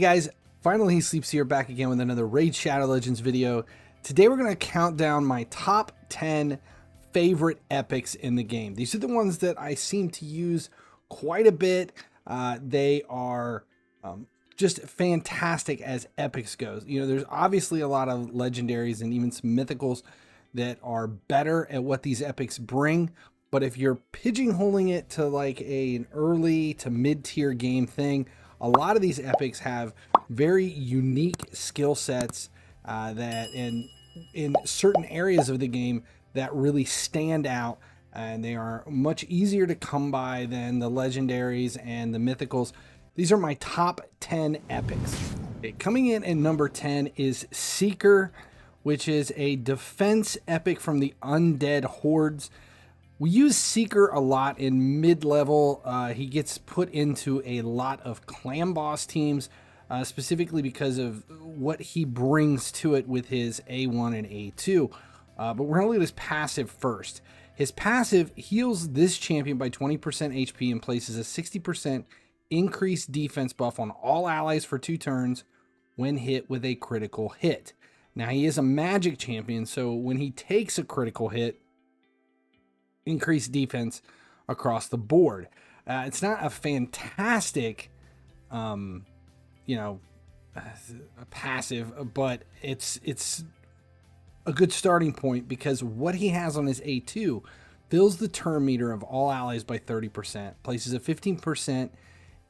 guys, Finally He Sleeps here, back again with another Raid Shadow Legends video. Today we're going to count down my top 10 favorite epics in the game. These are the ones that I seem to use quite a bit. They are just fantastic as epics goes. You know, there's obviously a lot of legendaries and even some mythicals that are better at what these epics bring. But if you're pigeonholing it to like an early to mid-tier game thing, a lot of these epics have very unique skill sets that in certain areas of the game that really stand out, and they are much easier to come by than the legendaries and the mythicals. These are my top 10 epics. Okay, coming in at number 10 is Seer, which is a defense epic from the undead hordes. We use Seer a lot in mid-level. He gets put into a lot of clan boss teams, specifically because of what he brings to it with his A1 and A2. But we're going to look at his passive first. His passive heals this champion by 20% HP and places a 60% increased defense buff on all allies for 2 turns when hit with a critical hit. Now, he is a magic champion, so when he takes a critical hit, increased defense across the board. It's not a fantastic, you know, passive, but it's a good starting point because what he has on his A2 fills the turn meter of all allies by 30%, places a 15%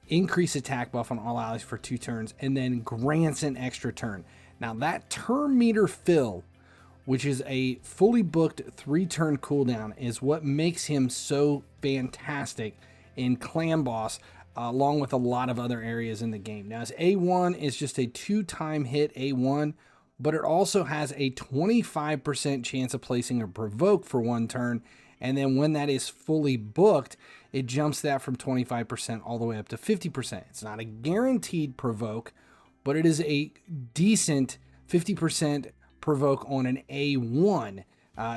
increase attack buff on all allies for 2 turns, and then grants an extra turn. Now that turn meter fill, which is a fully booked 3-turn cooldown, is what makes him so fantastic in clan boss, along with a lot of other areas in the game. Now his A1 is just a 2-time hit A1, but it also has a 25% chance of placing a provoke for 1 turn, and then when that is fully booked, it jumps that from 25% all the way up to 50%. It's not a guaranteed provoke, but it is a decent 50% provoke on an A1.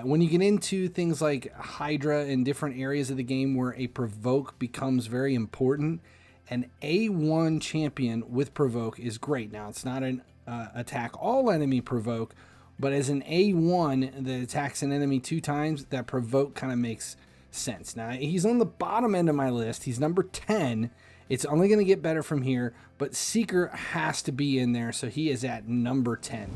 When you get into things like HYDRA and different areas of the game where a provoke becomes very important, an A1 champion with provoke is great. Now, it's not an attack all enemy provoke, but as an A1 that attacks an enemy 2 times, that provoke kind of makes sense. Now, he's on the bottom end of my list. He's number 10. It's only going to get better from here, but Seer has to be in there, so he is at number 10.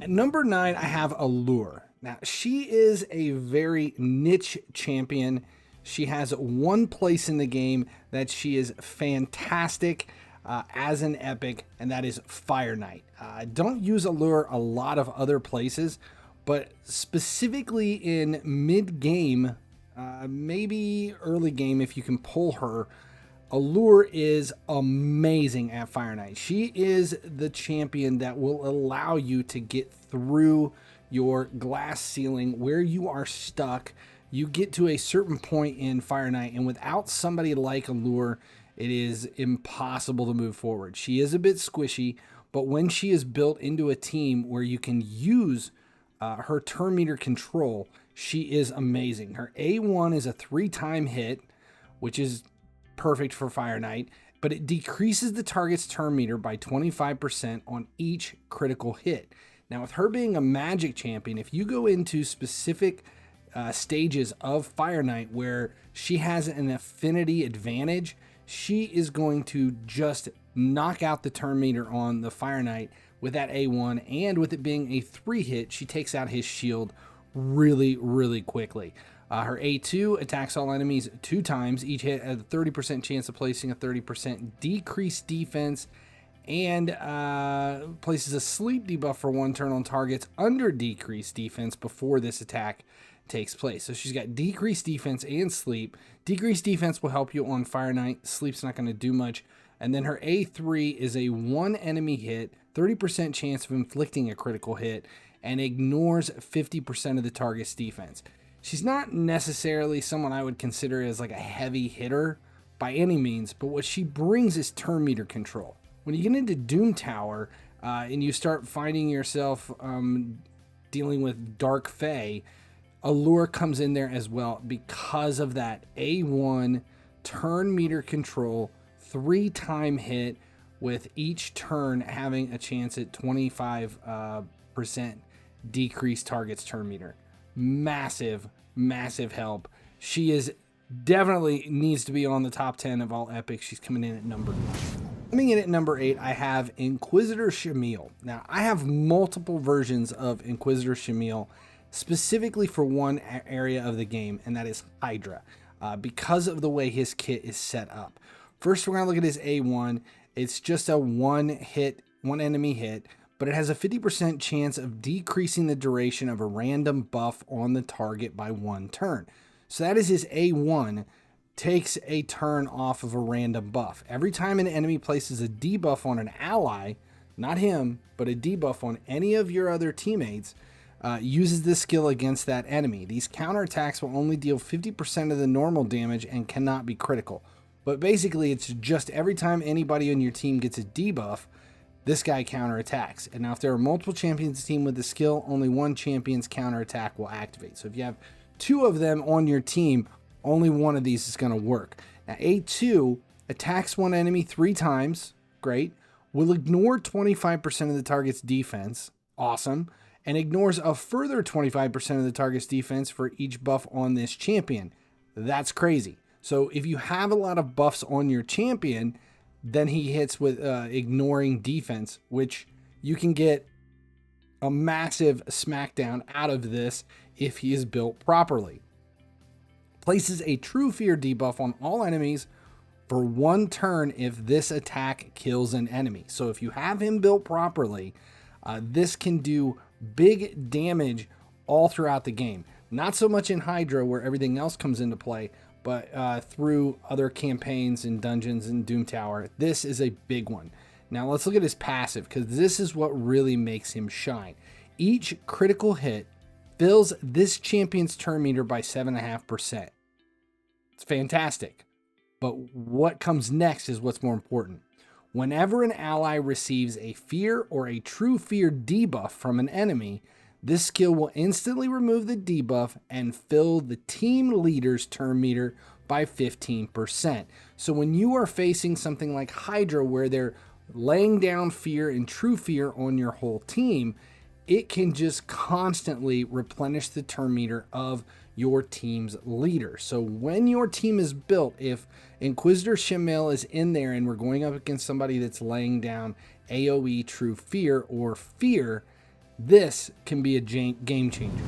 At number 9, I have Alure. Now, she is a very niche champion. She has one place in the game that she is fantastic as an epic, and that is Fire Knight. I don't use Alure a lot of other places, but specifically in mid-game, maybe early game if you can pull her, Alure is amazing at Fire Knight. She is the champion that will allow you to get through your glass ceiling where you are stuck. You get to a certain point in Fire Knight, and without somebody like Alure, it is impossible to move forward. She is a bit squishy, but when she is built into a team where you can use her turn meter control, she is amazing. Her A1 is a 3-time hit, which is perfect for Fire Knight, but it decreases the target's turn meter by 25% on each critical hit. Now, with her being a magic champion, if you go into specific stages of Fire Knight where she has an affinity advantage, she is going to just knock out the turn meter on the Fire Knight with that A1, and with it being a 3-hit, she takes out his shield really, really quickly. Her A2 attacks all enemies 2 times. Each hit has a 30% chance of placing a 30% decreased defense, and places a sleep debuff for 1 turn on targets under decreased defense before this attack takes place. So she's got decreased defense and sleep. Decreased defense will help you on Fire Knight. Sleep's not going to do much. And then her A3 is a 1 enemy hit, 30% chance of inflicting a critical hit, and ignores 50% of the target's defense. She's not necessarily someone I would consider as like a heavy hitter by any means, but what she brings is turn meter control. When you get into Doom Tower and you start finding yourself dealing with Dark Fae, Alure comes in there as well because of that A1 turn meter control, 3-time hit, with each turn having a chance at 25% decreased target's turn meter. Massive, massive help. She is definitely needs to be on the top 10 of all epics. She's coming in at number 9. Coming in at number 8, I have Inquisitor Shamael. Now, I have multiple versions of Inquisitor Shamael, specifically for one area of the game, and that is HYDRA, because of the way his kit is set up. First, we're going to look at his A1. It's just a one enemy hit, but it has a 50% chance of decreasing the duration of a random buff on the target by 1 turn. So that is his A1, takes a turn off of a random buff. Every time an enemy places a debuff on an ally, not him, but a debuff on any of your other teammates, uses this skill against that enemy. These counterattacks will only deal 50% of the normal damage and cannot be critical. But basically, it's just every time anybody on your team gets a debuff, this guy counterattacks. And now if there are multiple champions team with the skill, only one champion's counterattack will activate. So if you have 2 of them on your team, only one of these is going to work. Now, A2 attacks one enemy 3 times. Great. Will ignore 25% of the target's defense. Awesome. And ignores a further 25% of the target's defense for each buff on this champion. That's crazy. So if you have a lot of buffs on your champion, then he hits with ignoring defense, which you can get a massive smackdown out of this if he is built properly. Places a true fear debuff on all enemies for 1 turn if this attack kills an enemy. So if you have him built properly, this can do big damage all throughout the game. Not so much in HYDRA where everything else comes into play, but through other campaigns and dungeons and Doom Tower. This is a big one. Now let's look at his passive, because this is what really makes him shine. Each critical hit fills this champion's turn meter by 7.5%. It's fantastic. But what comes next is what's more important. Whenever an ally receives a fear or a true fear debuff from an enemy, this skill will instantly remove the debuff and fill the team leader's turn meter by 15%. So when you are facing something like HYDRA where they're laying down fear and true fear on your whole team, it can just constantly replenish the turn meter of your team's leader. So when your team is built, if Inquisitor Shamael is in there and we're going up against somebody that's laying down AoE true fear or fear, this can be a game changer.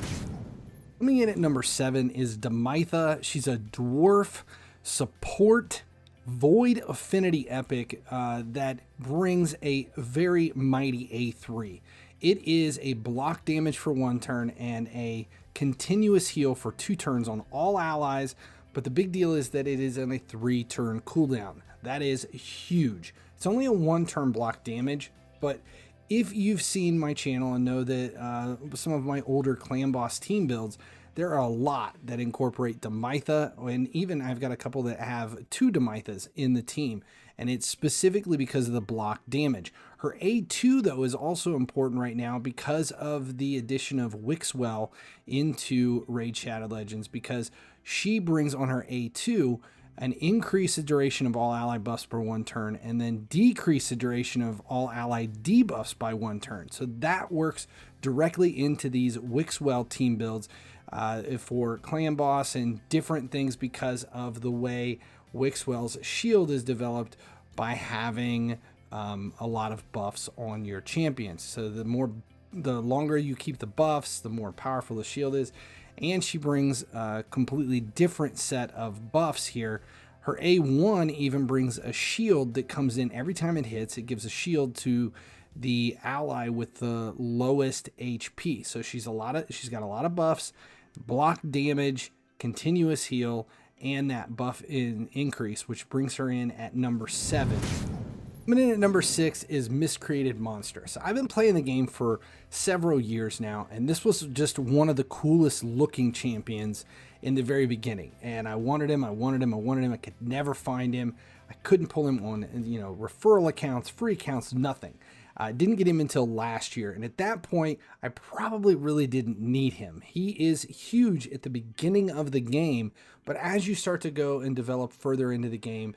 Coming in at number 7 is Demytha. She's a dwarf support void affinity epic that brings a very mighty A3. It is a block damage for 1 turn and a continuous heal for 2 turns on all allies, but the big deal is that it is on a 3-turn cooldown. That is huge. It's only a 1-turn block damage, but if you've seen my channel and know that some of my older clan boss team builds, there are a lot that incorporate Demytha, and even I've got a couple that have 2 Demythas in the team, and it's specifically because of the block damage. Her A2, though, is also important right now because of the addition of Wixwell into Raid Shadow Legends, because she brings on her A2 an increase the duration of all ally buffs per 1 turn, and then decrease the duration of all ally debuffs by 1 turn. So that works directly into these Wixwell team builds for clan boss and different things because of the way Wixwell's shield is developed by having a lot of buffs on your champions. So the longer you keep the buffs, the more powerful the shield is. And she brings a completely different set of buffs here. Her A1 even brings a shield that comes in every time it hits. It gives a shield to the ally with the lowest HP. So she's got a lot of buffs, block damage, continuous heal, and that buff increase, which brings her in at number 7. Coming in at number 6 is Miscreated Monster. So I've been playing the game for several years now, and this was just one of the coolest looking champions in the very beginning. And I wanted him. I could never find him. I couldn't pull him on, referral accounts, free accounts, nothing. I didn't get him until last year, and at that point, I probably really didn't need him. He is huge at the beginning of the game, but as you start to go and develop further into the game,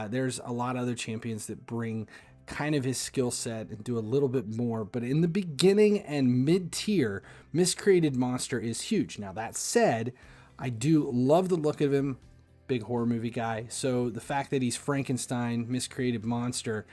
there's a lot of other champions that bring kind of his skill set and do a little bit more. But in the beginning and mid-tier, Miscreated Monster is huge. Now, that said, I do love the look of him. Big horror movie guy. So the fact that he's Frankenstein, Miscreated Monster,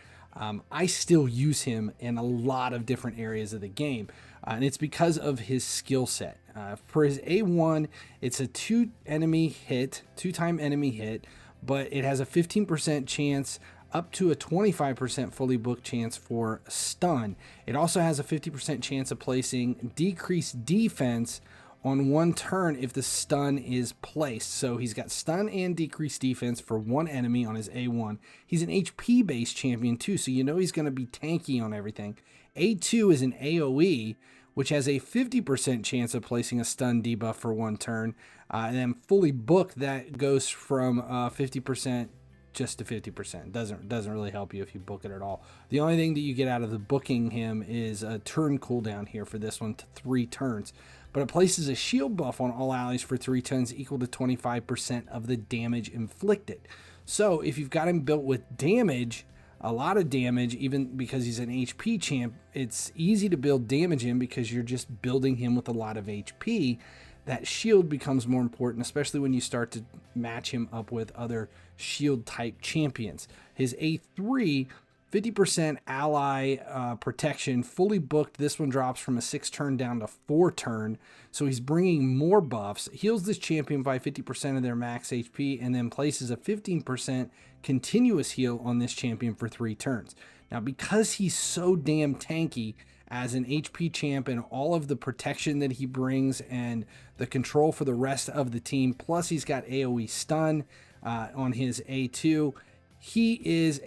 I still use him in a lot of different areas of the game. And it's because of his skill set. For his A1, it's a two-time enemy hit, but it has a 15% chance up to a 25% fully booked chance for stun. It also has a 50% chance of placing decreased defense on one turn if the stun is placed. So he's got stun and decreased defense for one enemy on his A1. He's an HP based champion too, so you know he's going to be tanky on everything. A2 is an AoE, which has a 50% chance of placing a stun debuff for one turn. And then fully booked, that goes from 50% just to 50%. Doesn't really help you if you book it at all. The only thing that you get out of the booking him is a turn cooldown here for this one to 3 turns. But it places a shield buff on all allies for 3 turns equal to 25% of the damage inflicted. So if you've got him built with damage, a lot of damage, even because he's an HP champ, it's easy to build damage in because you're just building him with a lot of HP. That shield becomes more important, especially when you start to match him up with other shield type champions. His A3, 50% ally protection, fully booked. This one drops from a 6 turn down to 4 turn. So he's bringing more buffs, heals this champion by 50% of their max HP, and then places a 15% continuous heal on this champion for 3 turns. Now, because he's so damn tanky as an HP champ and all of the protection that he brings and the control for the rest of the team, plus he's got AoE stun on his A2, he is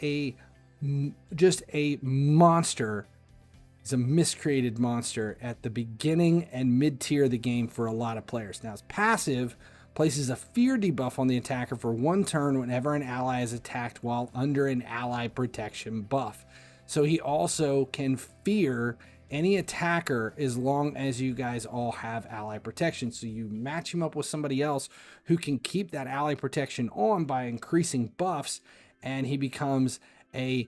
just a monster. He's a miscreated monster at the beginning and mid-tier of the game for a lot of players. Now, his passive places a fear debuff on the attacker for 1 turn whenever an ally is attacked while under an ally protection buff. So he also can fear any attacker as long as you guys all have ally protection. So you match him up with somebody else who can keep that ally protection on by increasing buffs, and he becomes a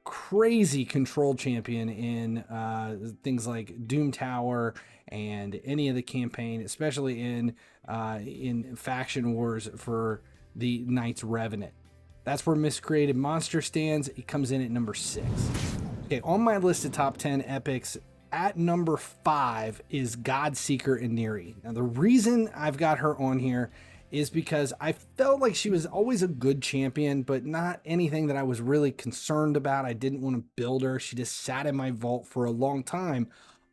crazy control champion in things like Doom Tower and any of the campaign, especially in faction wars for the Knights Revenant. That's where Miscreated Monster stands. It comes in at number 6. Okay, on my list of top 10 epics, at number 5 is Godseeker Iniri. Now, the reason I've got her on here is because I felt like she was always a good champion, but not anything that I was really concerned about. I didn't want to build her. She just sat in my vault for a long time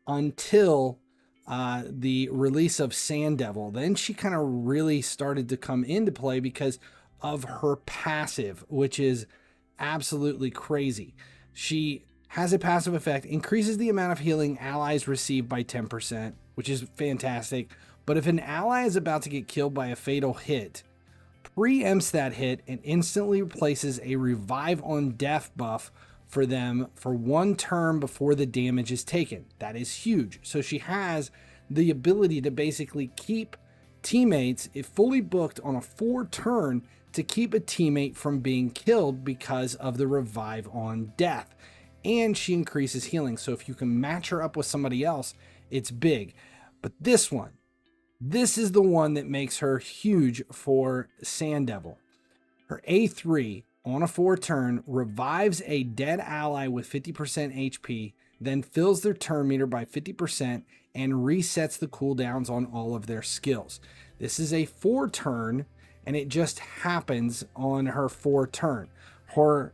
until the release of Sand Devil. Then she kind of really started to come into play because of her passive, which is absolutely crazy. She has a passive effect, increases the amount of healing allies receive by 10%, which is fantastic. But if an ally is about to get killed by a fatal hit, preempts that hit and instantly replaces a revive on death buff for them for 1 turn before the damage is taken. That is huge. So she has the ability to basically keep teammates, if fully booked on a 4 turn, to keep a teammate from being killed because of the revive on death. And she increases healing. So if you can match her up with somebody else, it's big. But this is the one that makes her huge for Sand Devil. Her A3 on a 4 turn revives a dead ally with 50% HP, then fills their turn meter by 50% and resets the cooldowns on all of their skills. This is a 4 turn, and it just happens on her 4 turn. Her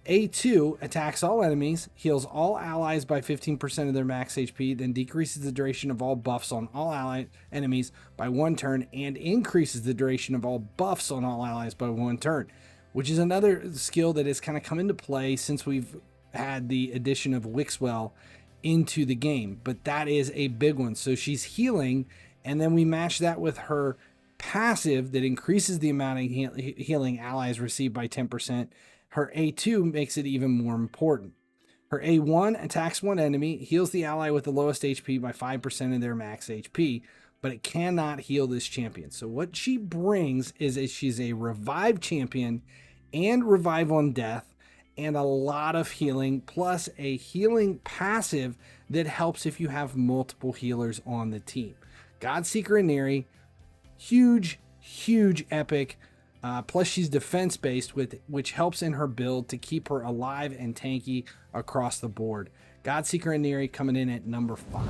A2 attacks all enemies, heals all allies by 15% of their max HP, then decreases the duration of all buffs on all enemies by 1 turn, and increases the duration of all buffs on all allies by 1 turn, which is another skill that has kind of come into play since we've had the addition of Wixwell into the game. But that is a big one. So she's healing, and then we match that with her passive that increases the amount of healing allies receive by 10%. Her A2 makes it even more important. Her A1 attacks one enemy, heals the ally with the lowest HP by 5% of their max HP, but it cannot heal this champion. So what she brings is she's a revive champion and revive on death and a lot of healing, plus a healing passive that helps if you have multiple healers on the team. Godseeker Inari, huge epic. Plus she's defense based, which helps in her build to keep her alive and tanky across the board. Godseeker Inari coming in at number 5. All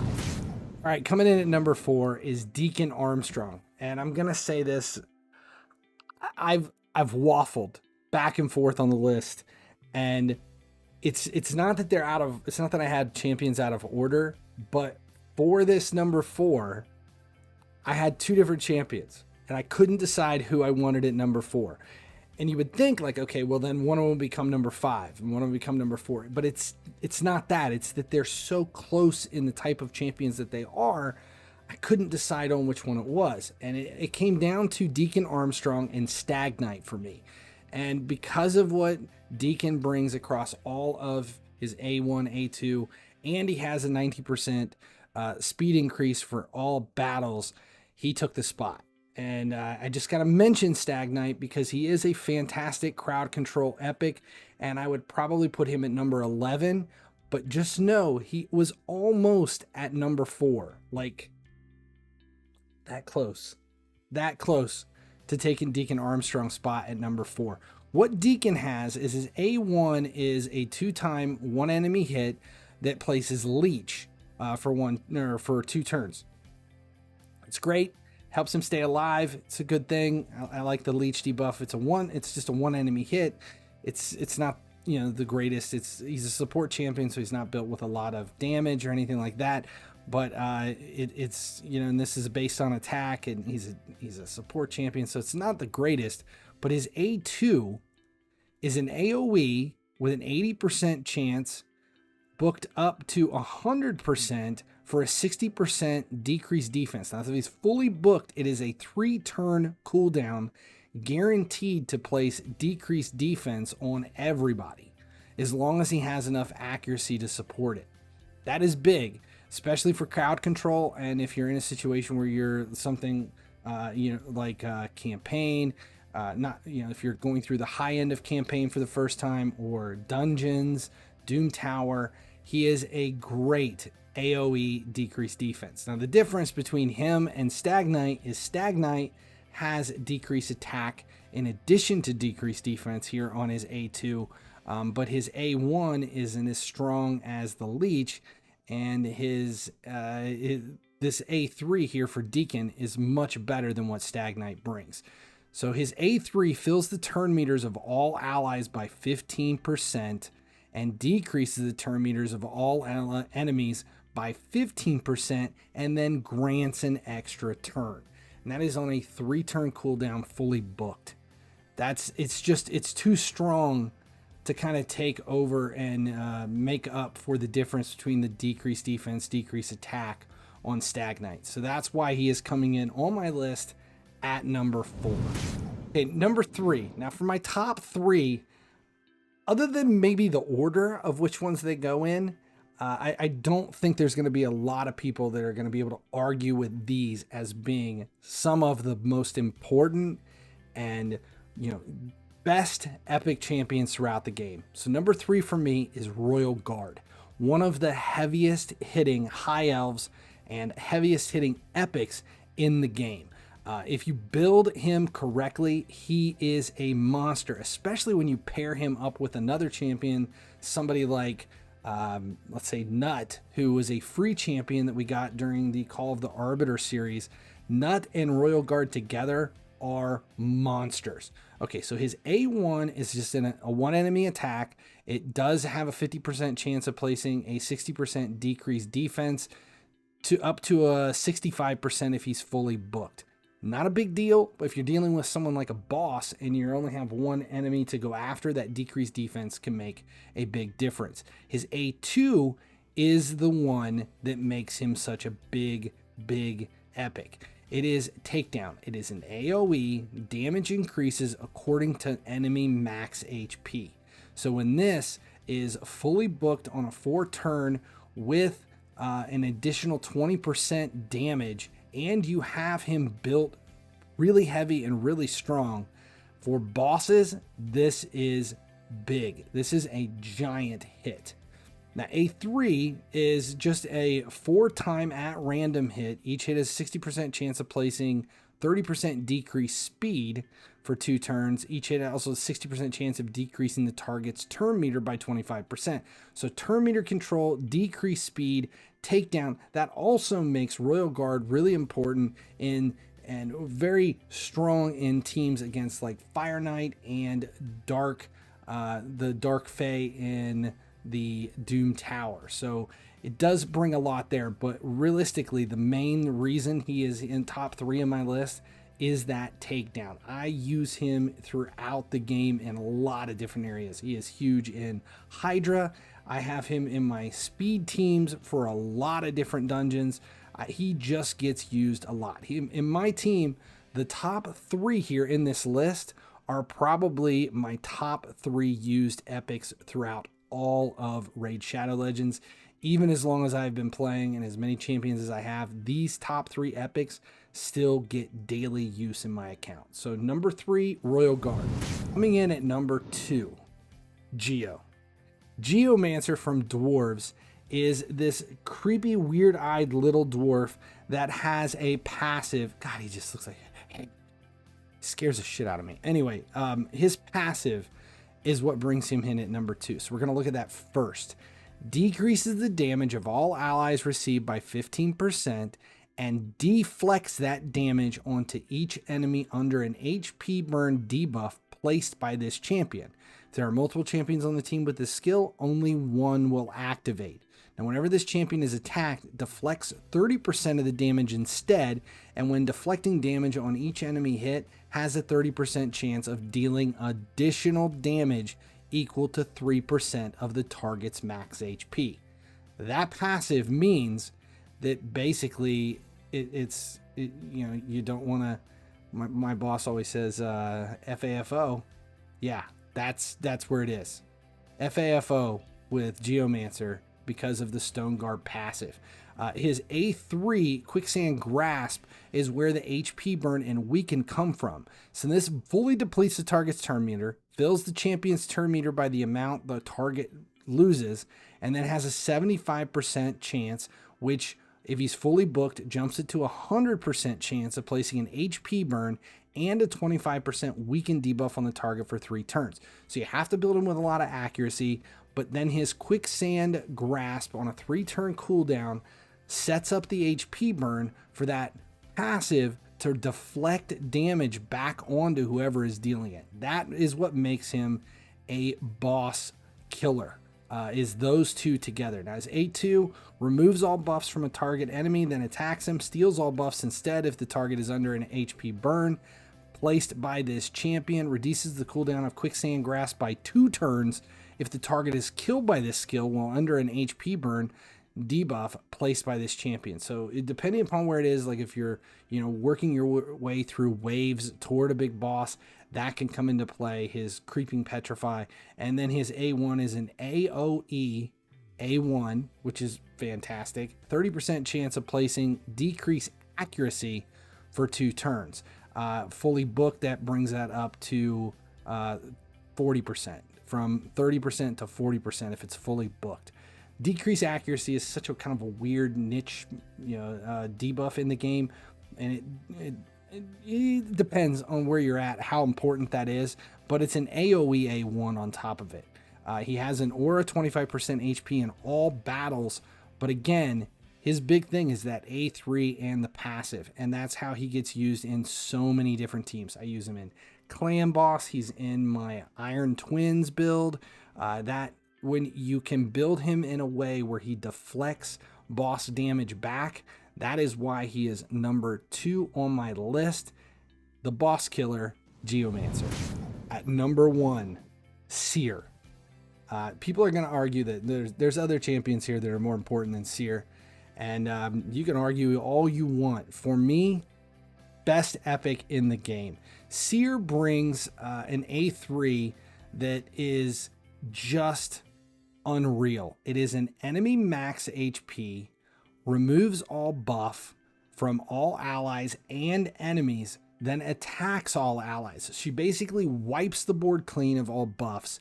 right, coming in at number 4 is Deacon Armstrong. And I'm gonna say this, I've waffled back and forth on the list, and it's not that it's not that I had champions out of order, but for this number 4, I had 2 different champions, and I couldn't decide who I wanted at number 4. And you would think like, okay, well then one of them will become number 5 and one of them become number 4. But it's not that. It's that they're so close in the type of champions that they are, I couldn't decide on which one it was. And it came down to Deacon Armstrong and Stag Knight for me. And because of what Deacon brings across all of his A1, A2, and he has a 90% speed increase for all battles, he took the spot. And I just got to mention Stag Knight because he is a fantastic crowd control epic, and I would probably put him at number 11, but just know he was almost at number 4, like that close to taking Deacon Armstrong's spot at number 4. What Deacon has is his A1 is a 2-time 1 enemy hit that places leech for 2 turns. It's great. Helps him stay alive. It's a good thing. I like the leech debuff. It's just a 1 enemy hit. It's not, the greatest. He's a support champion, so he's not built with a lot of damage or anything like that. But it's and this is based on attack, and he's a support champion, so it's not the greatest. But his A2 is an AoE with an 80% chance, booked up to 100%. For a 60% decreased defense. Now, if he's fully booked, it is a 3-turn cooldown, guaranteed to place decreased defense on everybody, as long as he has enough accuracy to support it. That is big, especially for crowd control, and if you're in a situation where you're something, like campaign, if you're going through the high end of campaign for the first time, or dungeons, Doom Tower, he is a great AoE decreased defense. Now the difference between him and Stag Knight is Stag Knight has decreased attack in addition to decreased defense here on his A2, but his A1 isn't as strong as the leech, and this A3 here for Deacon is much better than what Stag Knight brings. So his A3 fills the turn meters of all allies by 15% and decreases the turn meters of all enemies by 15%, and then grants an extra turn. And that is on a 3-turn cooldown, fully booked. It's too strong to kind of take over and make up for the difference between the decreased defense, decreased attack on Stag Knight. So that's why he is coming in on my list at number 4. Okay, number 3. Now for my top 3, other than maybe the order of which ones they go in, I don't think there's going to be a lot of people that are going to be able to argue with these as being some of the most important and, best epic champions throughout the game. So number 3 for me is Royal Guard, one of the heaviest hitting high elves and heaviest hitting epics in the game. If you build him correctly, he is a monster, especially when you pair him up with another champion, somebody like let's say Nut, who was a free champion that we got during the Call of the Arbiter series. Nut and Royal Guard together are monsters. Okay, so his A1 is just a 1 enemy attack. It does have a 50% chance of placing a 60% decreased defense to up to a 65% if he's fully booked. Not a big deal, but if you're dealing with someone like a boss and you only have 1 enemy to go after, that decreased defense can make a big difference. His A2 is the one that makes him such a big epic. It is takedown. It is an AoE. Damage increases according to enemy max HP. So when this is fully booked on a 4-turn with an additional 20% damage, and you have him built really heavy and really strong for bosses, this is big. This is a giant hit. Now, A3 is just a 4-time at random hit. Each hit has 60% chance of placing 30% decreased speed for 2 turns. Each hit also has 60% chance of decreasing the target's turn meter by 25%. So turn meter control, decreased speed, takedown. That also makes Royal Guard really important in and very strong in teams against like Fire Knight and Dark, the Dark Fae in the Doom Tower. So it does bring a lot there, but realistically, the main reason he is in top 3 on my list is that takedown. I use him throughout the game in a lot of different areas. He is huge in HYDRA. I have him in my speed teams for a lot of different dungeons. He just gets used a lot. In my team, the top 3 here in this list are probably my top 3 used epics throughout all of Raid Shadow Legends. Even as long as I've been playing and as many champions as I have, these top 3 epics still get daily use in my account. So number 3, Royal Guard. Coming in at number 2, Geomancer from Dwarves is this creepy, weird-eyed little dwarf that has a passive. God, he just looks like scares the shit out of me. Anyway, his passive is what brings him in at number 2. So we're going to look at that first. Decreases the damage of all allies received by 15% and deflects that damage onto each enemy under an HP burn debuff placed by this champion. If there are multiple champions on the team with this skill, only one will activate. Now, whenever this champion is attacked, deflects 30% of the damage instead, and when deflecting damage on each enemy hit, has a 30% chance of dealing additional damage equal to 3% of the target's max HP. That passive means that basically you don't want to. My boss always says FAFO. Yeah, that's where it is. FAFO with Geomancer because of the Stone Guard passive. His A3 Quicksand Grasp is where the HP burn and weaken come from. So this fully depletes the target's turn meter, fills the champion's turn meter by the amount the target loses, and then has a 75% chance, which if he's fully booked, jumps it to a 100% chance of placing an HP burn and a 25% weaken debuff on the target for 3 turns. So you have to build him with a lot of accuracy, but then his Quicksand Grasp on a 3-turn cooldown sets up the HP burn for that passive to deflect damage back onto whoever is dealing it. That is what makes him a boss killer, is those two together. Now his A2 removes all buffs from a target enemy, then attacks him, steals all buffs instead if the target is under an HP burn placed by this champion, reduces the cooldown of Quicksand Grasp by 2 turns if the target is killed by this skill while under an HP burn debuff placed by this champion. So depending upon where it is, like if you're working your way through waves toward a big boss, that can come into play. His Creeping Petrify, and then his A1 is an AoE A1, which is fantastic. 30% chance of placing decreased accuracy for 2 turns. Fully booked, that brings that up to 40%, from 30% to 40% if it's fully booked. Decreased accuracy is such a kind of a weird niche, debuff in the game, and it depends on where you're at, how important that is, but it's an AoE A1 on top of it. He has an aura 25% HP in all battles, but again, his big thing is that A3 and the passive, and that's how he gets used in so many different teams. I use him in Clan Boss, he's in my Iron Twins build, that when you can build him in a way where he deflects boss damage back, that is why he is number 2 on my list. The boss killer, Geomancer. At number 1, Seer. People are going to argue that there's other champions here that are more important than Seer, and you can argue all you want. For me, best epic in the game. Seer brings an A3 that is just unreal. It is an enemy max HP, removes all buff from all allies and enemies, then attacks all allies. She basically wipes the board clean of all buffs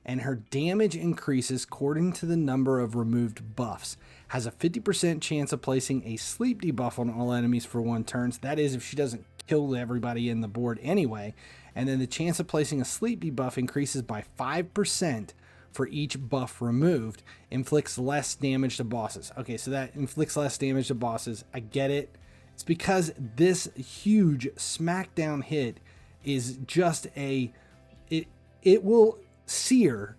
and her damage increases according to the number of removed buffs. Has a 50% chance of placing a sleep debuff on all enemies for 1 turn. So that is if she doesn't kill everybody in the board anyway. And then the chance of placing a sleep debuff increases by 5% for each buff removed. Inflicts less damage to bosses. Okay, so that inflicts less damage to bosses. I get it. It's because this huge smackdown hit is just it will Seer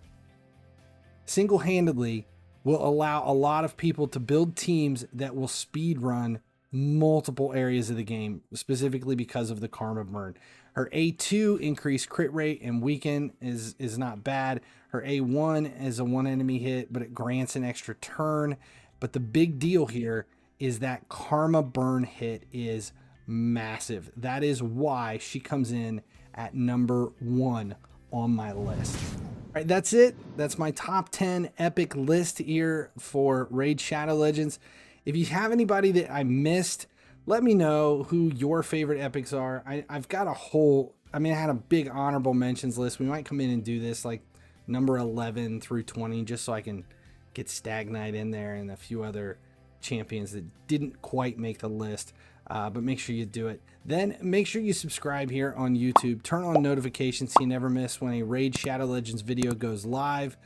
single-handedly will allow a lot of people to build teams that will speed run multiple areas of the game, specifically because of the Karma Burn. Her A2 increased crit rate and weaken is not bad. Her A1 is a 1 enemy hit, but it grants an extra turn. But the big deal here is that Karma Burn hit is massive. That is why she comes in at number 1 on my list. All right, that's it. That's my top 10 epic list here for Raid Shadow Legends. If you have anybody that I missed, let me know who your favorite epics are. I've got a whole, I had a big honorable mentions list. We might come in and do this like number 11 through 20, just so I can get Stag Knight in there and a few other champions that didn't quite make the list. But make sure you do it. Then make sure you subscribe here on YouTube. Turn on notifications so you never miss when a Raid Shadow Legends video goes live.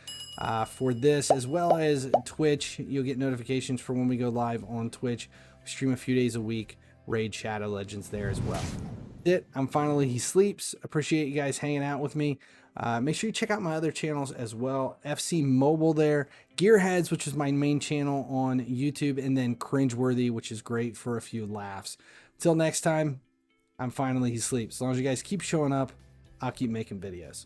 For this, as well as Twitch, you'll get notifications for when we go live on Twitch. We stream a few days a week, Raid Shadow Legends there as well. That's it. I'm Finally He Sleeps. Appreciate you guys hanging out with me. Make sure you check out my other channels as well. FC Mobile there, Gearheads, which is my main channel on YouTube, and then Cringeworthy, which is great for a few laughs. Until next time, I'm Finally He Sleeps. As long as you guys keep showing up, I'll keep making videos.